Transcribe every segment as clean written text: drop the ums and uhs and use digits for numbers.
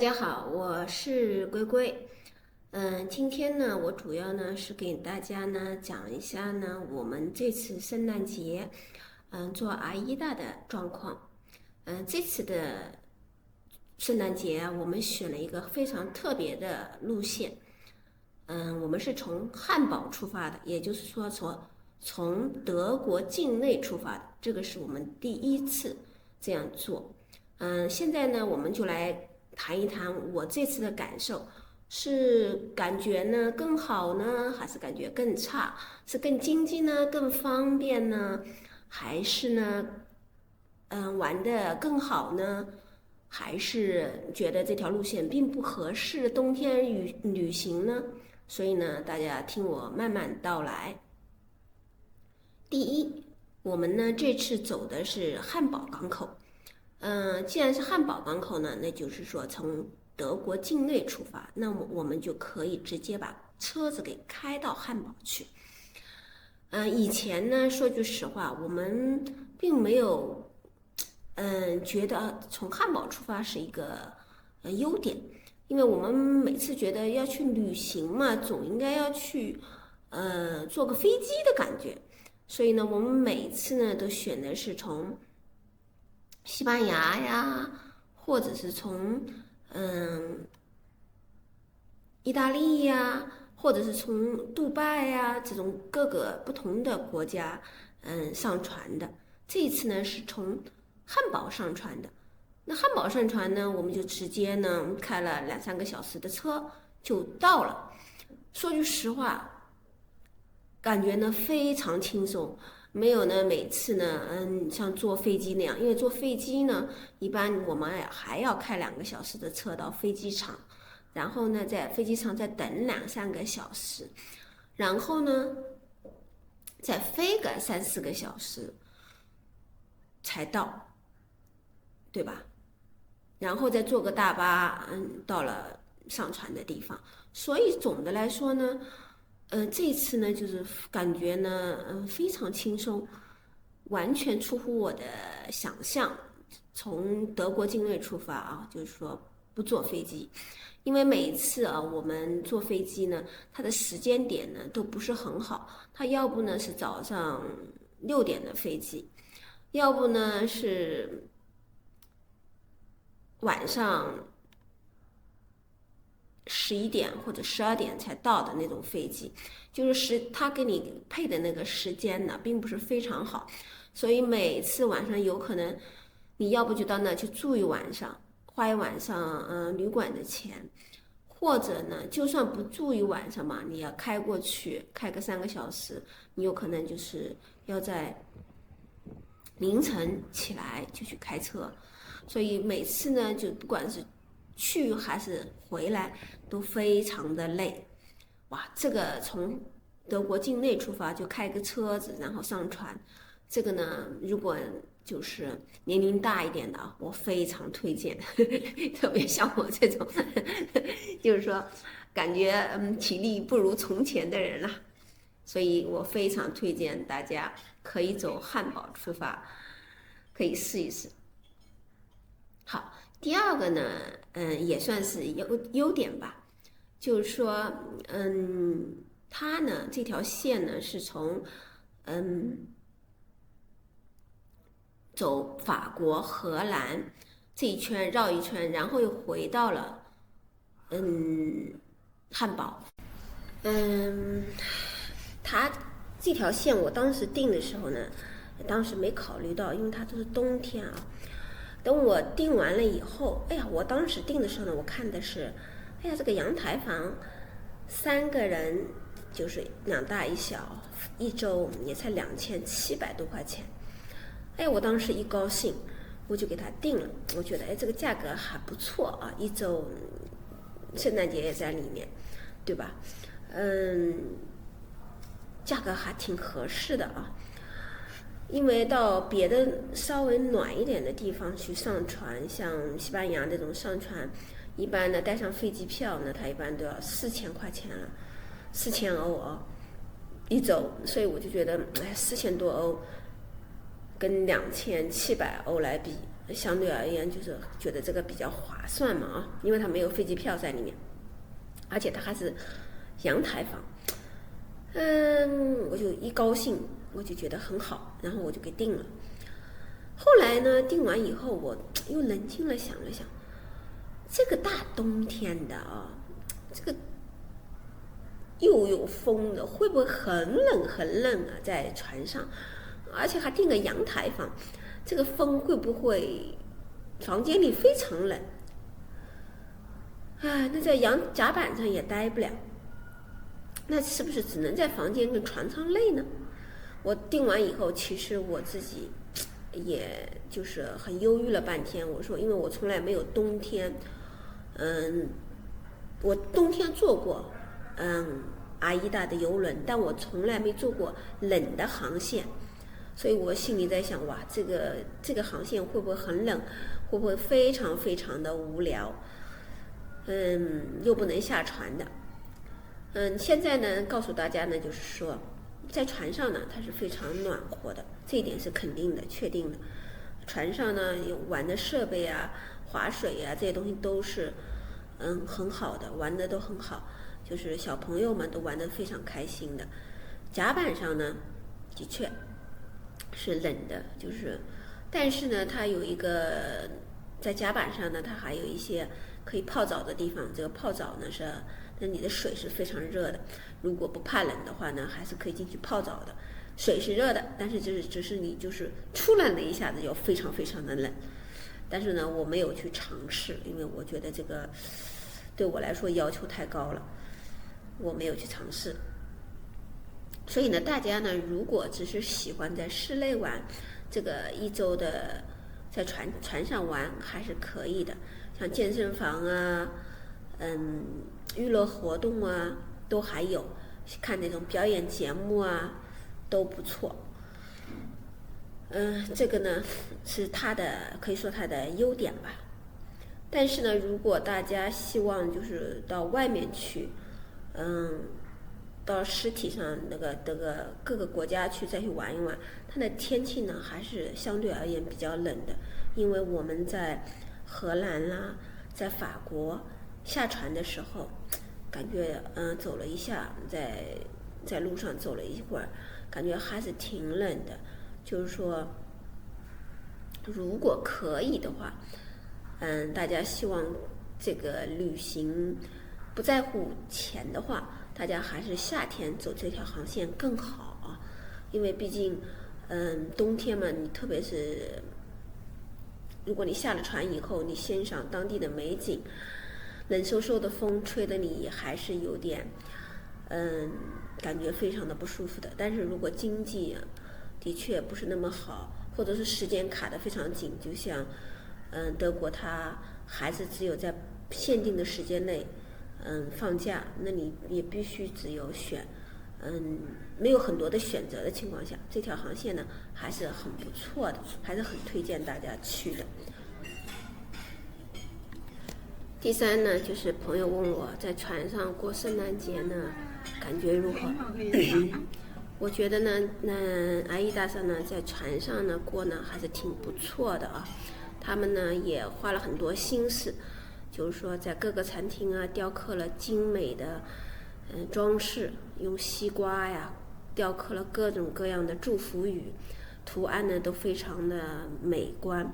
家好，我是龜龜。今天呢，我主要呢是给大家呢講一下呢我們這次聖誕節，做阿依達的狀況。這次的聖誕節我們選了一個非常特別的路線。我們是從漢堡出發的，也就是說從德國境內出發的，這個是我們第一次這樣做。現在呢，我們就來談一談我這次的感受，是感覺呢更好呢，還是感覺更差？是更經濟呢，更方便呢，還是呢，玩得更好呢？還是覺得這條路線並不合適冬天旅行呢？所以呢，大家聽我慢慢道來。第一，我們呢這次走的是漢堡港口。既然是漢堡港口呢，那就是說從德國境內出發，那麼我們就可以直接把車子給開到漢堡去。以前呢，說句實話，我們並沒有，覺得從漢堡出發是一個優點，因為我們每次覺得要去旅行嘛，總應該要去坐個飛機的感覺，所以呢，我們每次呢都選的是從西班牙呀，或者是從意大利呀，或者是從杜拜呀，這種各個不同的國家上船的。這一次呢是從漢堡上船的。那漢堡上船呢，我們就直接呢開了2-3個小時的車就到了。說句實話，感覺呢非常輕鬆。沒有呢，每次呢，像坐飛機那樣，因為坐飛機呢，一般我們還要開2個小時的車到飛機場，然後呢，在飛機場再等2-3個小時，然後呢，再飛個3-4個小時才到，對吧？然後再坐個大巴，到了上船的地方。所以總的來說呢，這次呢，就是感覺呢，非常輕鬆，完全出乎我的想象。從德國境內出發啊，就是說不坐飛機，因為每一次啊，我們坐飛機呢，它的時間點呢都不是很好。它要不呢是早上6點的飛機，要不呢是晚上11點或者12點才到的那種飛機，就是他給你配的那個時間呢，並不是非常好，所以每次晚上有可能你要不就到那去住一晚上，花一晚上旅館的錢，或者呢就算不住一晚上嘛，你要開過去開個3個小時，你有可能就是要在凌晨起來就去開車，所以每次呢就不管是去還是回來都非常的累。哇，這個從德國境內出發就開個車子然後上船，這個呢如果就是年齡大一點的啊，我非常推薦，特別像我這種就是說感覺體力不如從前的人了，所以我非常推薦大家可以走漢堡出發，可以試一試。好，第二個呢，也算是優點吧，就是說，它呢這條線呢是從，走法國、荷蘭這一圈繞一圈，然後又回到了，漢堡。它這條線我當時訂的時候呢，當時沒考慮到，因為它都是冬天啊。等我訂完了以後，哎呀，我當時訂的時候呢，我看的是，哎呀，這個陽台房，3個人就是2大1小，1周也才2700多塊錢。哎，我當時一高興，我就給他訂了。我覺得，哎，這個價格還不錯啊，1周，聖誕節也在裡面，對吧？價格還挺合適的啊。因為到別的稍微暖一點的地方去上船，像西班牙那種上船，一般呢帶上飛機票呢，它一般都要4000塊錢了，4000歐啊，1周，所以我就覺得，哎，4000多歐跟2700歐來比，相對而言就是覺得這個比較划算嘛啊，因為它沒有飛機票在裡面，而且它還是陽台房。我就一高興，我就覺得很好，然後我就給訂了。後來呢，訂完以後，我又冷靜了想了想，這個大冬天的啊，這個又有風的，會不會很冷很冷啊？在船上，而且還訂個陽台房，這個風會不會房間裡非常冷？那在甲板上也待不了。那是不是只能在房間跟船舱內呢？我訂完以後，其實我自己也就是很憂鬱了半天。我說，因為我從來沒有冬天，我冬天坐過，阿依達的郵輪，但我從來沒坐過冷的航線，所以我心裡在想，哇，這個航線會不會很冷？會不會非常非常的無聊？又不能下船的。現在呢，告訴大家呢，就是說，在船上呢，它是非常暖和的，這一點是肯定的、確定的。船上呢，有玩的設備啊、划水啊，這些東西都是很好的，玩的都很好，就是小朋友們都玩得非常開心的。甲板上呢，的確是冷的，但是呢，它有一個在甲板上呢，它還有一些可以泡澡的地方。這個泡澡呢那你的水是非常熱的，如果不怕冷的话呢，還是可以進去泡澡的。水是熱的，但是只是你出来了一下子就非常非常的冷。但是呢，我沒有去嘗試，因為我覺得這個對我來說要求太高了，我沒有去嘗試。所以呢，大家呢，如果只是喜歡在室內玩，這個一周的在船上玩還是可以的，像健身房啊，娛樂活動啊，都還有，看那種表演節目啊，都不錯。這個呢是可以說它的優點吧。但是呢，如果大家希望就是到外面去，到实体上那个各个国家去再去玩一玩，它的天气呢还是相对而言比較冷的，因為我們在荷蘭啦，在法國下船的時候，感覺走了一下，在路上走了一會兒，感覺還是挺冷的。就是說，如果可以的話，大家希望這個旅行不在乎錢的話，大家還是夏天走這條航線更好啊，因為畢竟冬天嘛，你特別是如果你下了船以後，你欣賞當地的美景，冷颼颼的風吹得你還是有點感覺非常的不舒服的。但是如果經濟的確不是那麼好，或者是時間卡得非常緊，就像德國它孩子只有在限定的時間內放假，那你也必須只有選沒有很多的選擇的情況下，這條航線呢還是很不錯的，還是很推薦大家去的。第三呢，就是朋友問我在船上過聖誕節呢感覺如何？我覺得呢，阿依達上呢，在船上呢過呢還是挺不錯的啊。他們呢也花了很多心思，就是說在各個餐廳啊雕刻了精美的裝飾，用西瓜呀雕刻了各種各樣的祝福語，圖案呢都非常的美觀。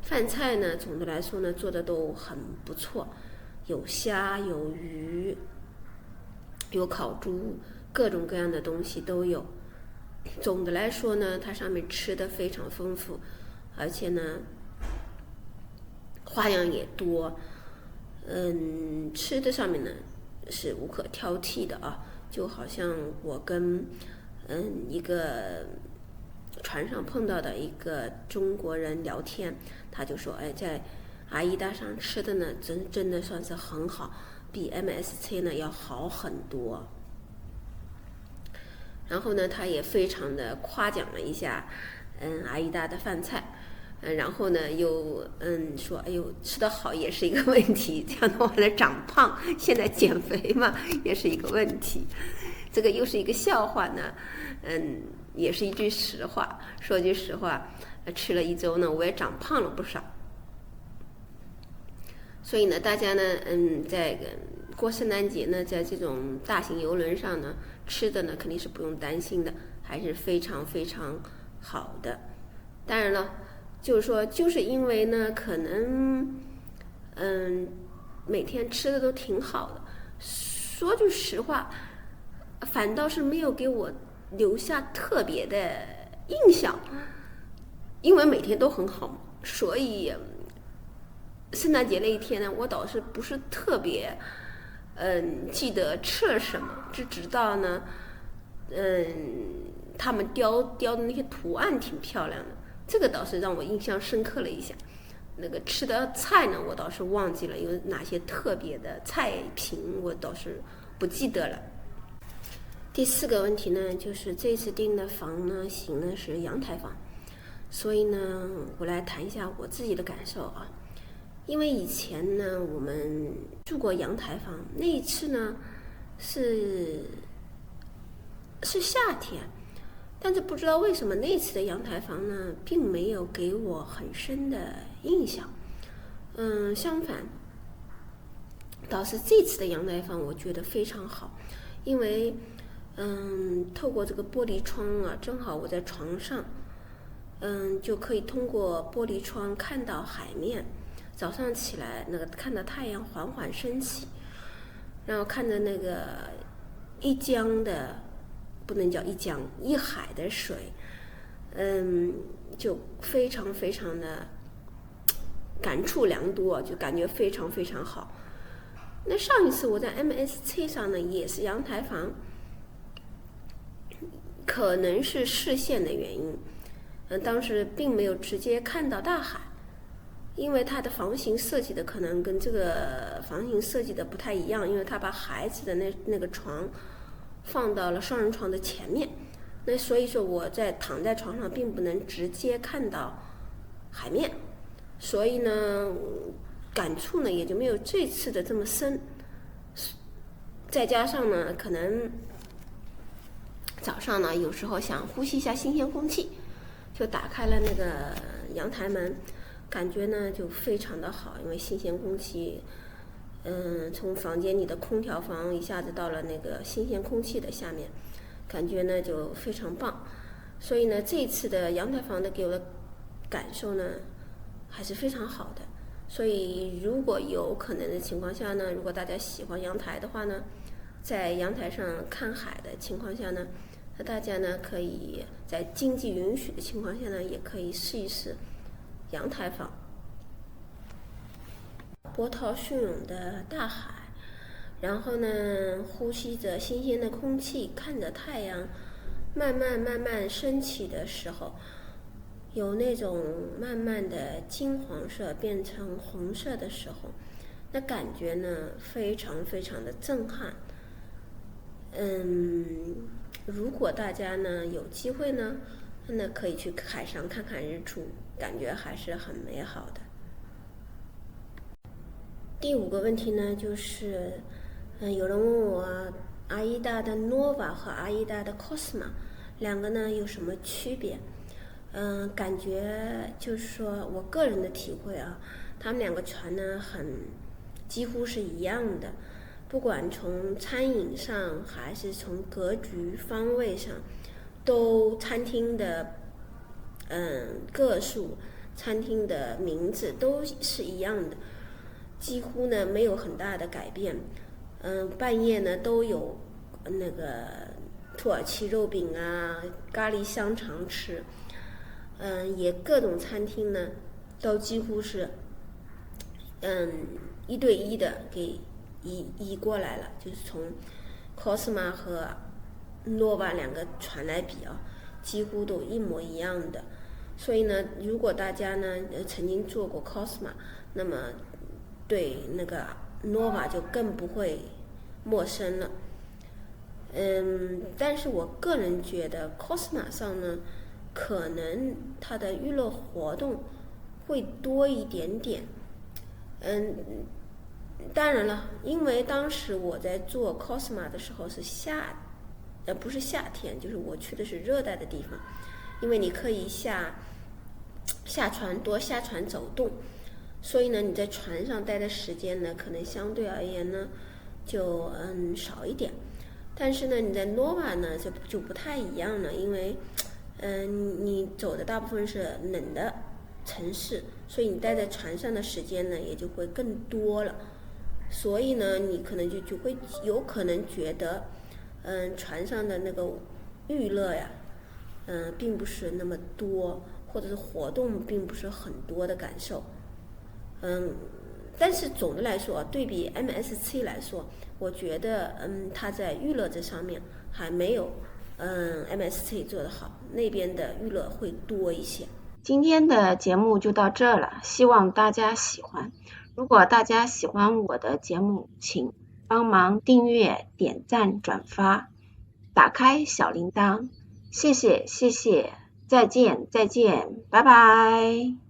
飯菜呢總的來說呢做的都很不錯，有蝦有魚有烤豬，各種各樣的東西都有。總的來說呢，它上面吃的非常豐富，而且呢花樣也多。吃的上面呢是無可挑剔的啊。就好像我跟一個船上碰到的一個中國人聊天，他就說，在阿依達上吃的呢真的算是很好，比 MSC 呢要好很多。然後呢，他也非常的誇獎了一下阿依達的飯菜，然後呢又說，哎呦，吃得好也是一個問題，這樣的話呢長胖，現在減肥嘛也是一個問題。這個又是一個笑話呢，也是一句實話。說句實話，吃了1周呢，我也長胖了不少。所以呢，大家呢，在过聖誕節呢，在这种大型邮轮上呢，吃的呢肯定是不用担心的，還是非常非常好的。當然了，就是說，就是因為呢，可能，每天吃的都挺好的，說句實話，反倒是沒有給我留下特別的印象，因為每天都很好，所以聖誕節那一天呢，我倒是不是特別，記得吃了什麼，只知道呢，他們雕的那些圖案挺漂亮的，這個倒是讓我印象深刻了一下。那個吃的菜呢，我倒是忘記了有哪些特別的菜品，我倒是不記得了。第4個問題呢，就是這次訂的房呢，型呢是陽台房，所以呢，我來談一下我自己的感受啊。因為以前呢，我們住過陽台房，那一次呢是夏天，但是不知道為什麼那次的陽台房呢，並沒有給我很深的印象。相反，倒是這次的陽台房我覺得非常好，因為透過這個玻璃窗啊，正好我在床上，就可以通過玻璃窗看到海面。早上起來，那個看到太陽緩緩升起，然後看着那個一江的，不能叫一江，一海的水，就非常非常的感觸良多，就感覺非常非常好。那上一次我在 MSC 上呢，也是陽台房，可能是視線的原因，當時並沒有直接看到大海。因為它的房型設計的可能跟這個房型設計的不太一樣，因為它把孩子的那個床放到了雙人床的前面，那所以說我在躺在床上並不能直接看到海面，所以呢感觸呢也就沒有這次的這麼深。再加上呢，可能早上呢有時候想呼吸一下新鮮空氣，就打開了那個陽台門。感覺呢就非常的好，因為新鮮空氣，從房間裡的空調房一下子到了那個新鮮空氣的下面，感覺呢就非常棒。所以呢，這次的陽台房呢給我的感受呢還是非常好的。所以如果有可能的情況下呢，如果大家喜歡陽台的話呢，在陽台上看海的情況下呢，那大家呢可以在經濟允許的情況下呢，也可以試一試陽台房，波濤洶湧的大海，然後呢，呼吸着新鮮的空氣，看着太陽慢慢升起的時候，有那種慢慢的金黃色變成紅色的時候，那感覺呢非常非常的震撼。如果大家呢有機會呢，那可以去海上看看日出，感覺還是很美好的。第5個問題呢，就是有人問我阿依達的 Nova 和阿依達的 Cosma 兩個呢有什麼區別？感覺就是說我個人的體會啊，他們兩個船呢幾乎是一樣的，不管從餐飲上還是從格局方位上，都餐廳的個數、餐廳的名字都是一樣的，幾乎呢沒有很大的改變。半夜呢都有那個土耳其肉餅啊、咖喱香腸吃。也各種餐廳呢都幾乎是1對1的給移過來了，就是從 Cosma 和 Nova 兩個船來比啊，幾乎都一模一樣的。所以呢，如果大家呢曾經做過 Cosma， 那麼對那個 Nova 就更不會陌生了。但是我個人覺得 Cosma 上呢，可能它的娛樂活動會多一點點。當然了，因為當時我在做 Cosma 的時候是不是夏天，就是我去的是熱帶的地方，因為你可以下多下船走動，所以呢你在船上待的時間呢可能相对而言呢就少一点。但是呢你在 Nova 呢就不太一样了，因为你走的大部分是冷的城市，所以你待在船上的时間呢也就会更多了。所以呢你可能就会有可能觉得船上的那个娛樂呀並不是那麼多，或者是活動並不是很多的感受。但是總的來說對比 MSC 來說，我覺得它在娛樂這上面還沒有MSC 做得好，那邊的娛樂會多一些。今天的節目就到這了，希望大家喜歡。如果大家喜歡我的節目，請幫忙訂閱、點讚、轉發，打開小鈴鐺。謝謝，再見，拜拜。